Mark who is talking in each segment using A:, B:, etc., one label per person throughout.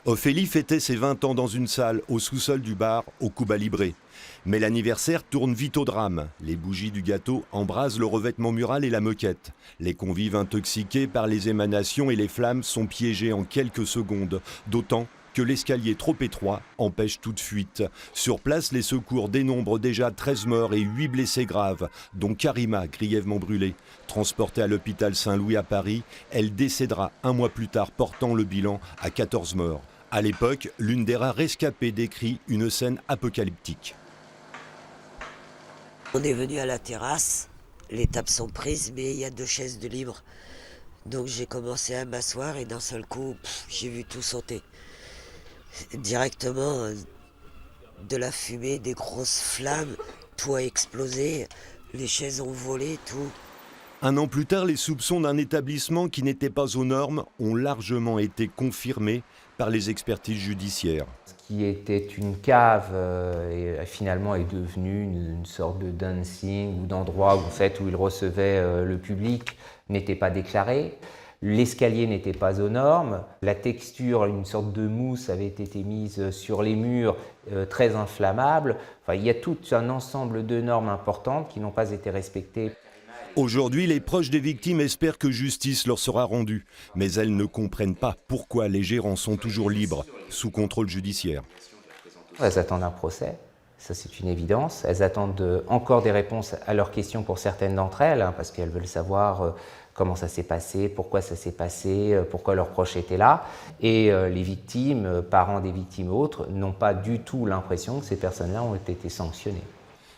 A: Ophélie fêtait ses 20 ans dans une salle au sous-sol du bar au Cuba Libre. Mais l'anniversaire tourne vite au drame. Les bougies du gâteau embrasent le revêtement mural et la moquette. Les convives intoxiqués par les émanations et les flammes sont piégés en quelques secondes, d'autant que l'escalier trop étroit empêche toute fuite. Sur place, les secours dénombrent déjà 13 morts et 8 blessés graves, dont Karima, grièvement brûlée. Transportée à l'hôpital Saint-Louis à Paris, elle décédera un mois plus tard, portant le bilan à 14 morts. À l'époque, l'une des rares rescapées décrit une scène apocalyptique.
B: On est venu à la terrasse, les tables sont prises, mais il y a 2 chaises de libre. Donc j'ai commencé à m'asseoir et d'un seul coup, j'ai vu tout sauter. Directement, de la fumée, des grosses flammes, tout a explosé, les chaises ont volé, tout.
A: Un an plus tard, les soupçons d'un établissement qui n'était pas aux normes ont largement été confirmés par les expertises judiciaires.
C: Ce qui était une cave finalement est devenu une sorte de dancing ou d'endroit où il recevait le public n'était pas déclaré. L'escalier n'était pas aux normes, la texture, une sorte de mousse avait été mise sur les murs, très inflammable. Enfin, il y a tout un ensemble de normes importantes qui n'ont pas été respectées.
A: Aujourd'hui, les proches des victimes espèrent que justice leur sera rendue, mais elles ne comprennent pas pourquoi les gérants sont toujours libres, sous contrôle judiciaire.
C: Elles attendent un procès, ça c'est une évidence. Elles attendent encore des réponses à leurs questions pour certaines d'entre elles, parce qu'elles veulent savoir comment ça s'est passé, pourquoi ça s'est passé, pourquoi leurs proches étaient là. Et les victimes, parents des victimes autres, n'ont pas du tout l'impression que ces personnes-là ont été sanctionnées.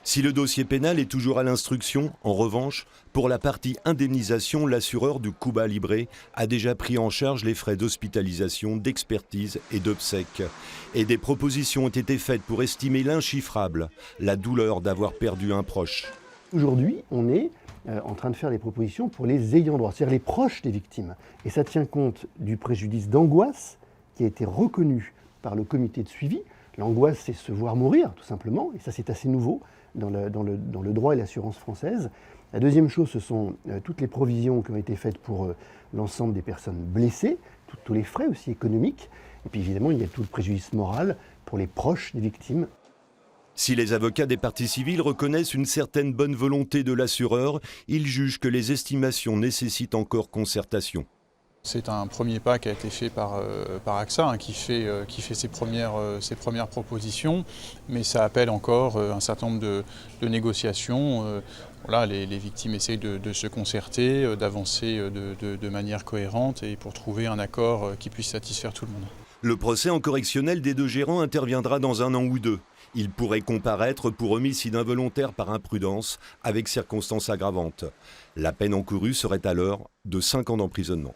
A: Si le dossier pénal est toujours à l'instruction, en revanche, pour la partie indemnisation, l'assureur du Cuba Libre a déjà pris en charge les frais d'hospitalisation, d'expertise et d'obsèques. Et des propositions ont été faites pour estimer l'inchiffrable, la douleur d'avoir perdu un proche.
D: Aujourd'hui, on est en train de faire des propositions pour les ayants droit, c'est-à-dire les proches des victimes. Et ça tient compte du préjudice d'angoisse qui a été reconnu par le comité de suivi. L'angoisse, c'est se voir mourir, tout simplement, et ça c'est assez nouveau dans le droit et l'assurance française. La deuxième chose, ce sont toutes les provisions qui ont été faites pour l'ensemble des personnes blessées, tous les frais aussi économiques, et puis évidemment, il y a tout le préjudice moral pour les proches des victimes.
A: Si les avocats des parties civiles reconnaissent une certaine bonne volonté de l'assureur, ils jugent que les estimations nécessitent encore concertation.
E: C'est un premier pas qui a été fait par AXA, qui fait ses premières propositions, mais ça appelle encore un certain nombre de négociations. Voilà, les victimes essayent de se concerter, d'avancer de manière cohérente et pour trouver un accord qui puisse satisfaire tout le monde.
A: Le procès en correctionnel des 2 gérants interviendra dans 1 an ou 2. Ils pourraient comparaître pour homicide involontaire par imprudence avec circonstances aggravantes. La peine encourue serait alors de 5 ans d'emprisonnement.